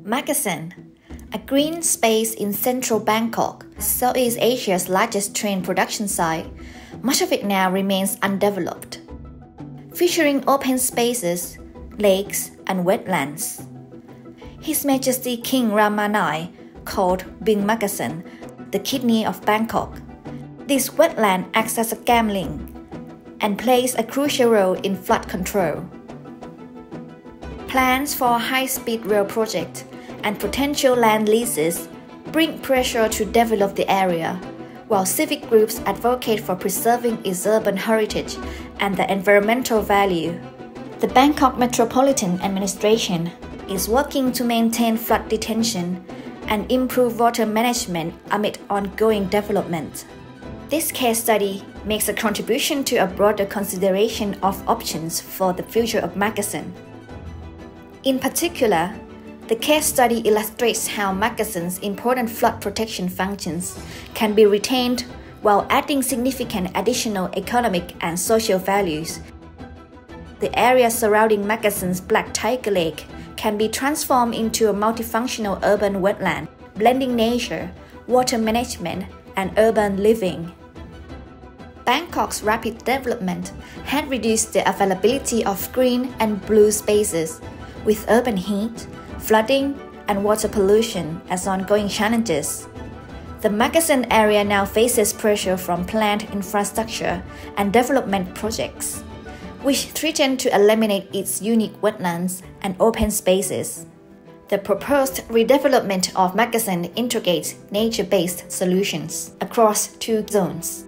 Makkasan, a green space in central Bangkok, Southeast Asia's largest train production site, much of it now remains undeveloped. Featuring open spaces, lakes, and wetlands. His Majesty King Ramanai called Bing Makkasan the kidney of Bangkok. This wetland acts as a gambling and plays a crucial role in flood control. Plans for a high-speed rail project and potential land leases bring pressure to develop the area, while civic groups advocate for preserving its urban heritage and the environmental value. The Bangkok Metropolitan Administration is working to maintain flood detention and improve water management amid ongoing development. This case study makes a contribution to a broader consideration of options for the future of Makkasan. In particular, the case study illustrates how Makkasan's important flood protection functions can be retained while adding significant additional economic and social values. The area surrounding Makkasan's Black Tiger Lake can be transformed into a multifunctional urban wetland, blending nature, water management, and urban living. Bangkok's rapid development had reduced the availability of green and blue spaces, with urban heat, flooding, and water pollution as ongoing challenges. The Makkasan area now faces pressure from planned infrastructure and development projects, which threaten to eliminate its unique wetlands and open spaces. The proposed redevelopment of Makkasan integrates nature-based solutions across two zones.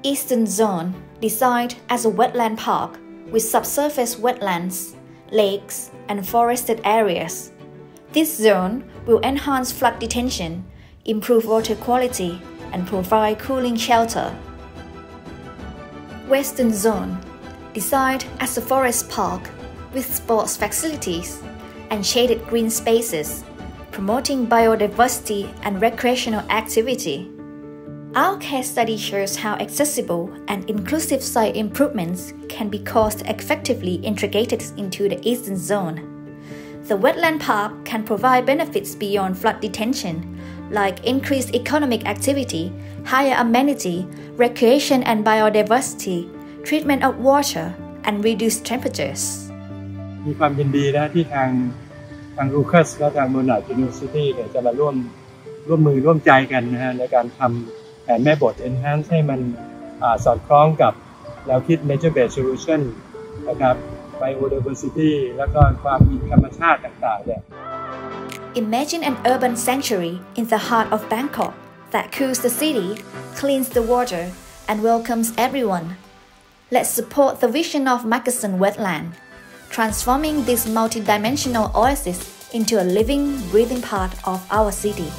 Eastern Zone, designed as a wetland park with subsurface wetlands, lakes, and forested areas. This zone will enhance flood detention, improve water quality, and provide cooling shelter. Western Zone, designed as a forest park with sports facilities and shaded green spaces, promoting biodiversity and recreational activity. Our case study shows how accessible and inclusive site improvements can be cost-effectively integrated into the Eastern Zone. The wetland park can provide benefits beyond flood detention, like increased economic activity, higher amenity, recreation and biodiversity, treatment of water, and reduced temperatures. มีความยินดีนะที่ทางลูคัสและทางMonash Universityเนี่ยจะมาร่วมมือร่วมใจกันนะฮะในการทำแผนแม่บท enhance ให้มันสอดคล้องกับแนวคิด nature based solution นะครับ biodiversity แล้วก็ความมีธรรมชาติต่างๆเนี่ย Imagine an urban sanctuary in the heart of Bangkok that cools the city, cleans the water, and welcomes everyone. Let's support the vision of Makkasan wetland, transforming this multidimensional oasis into a living, breathing part of our city.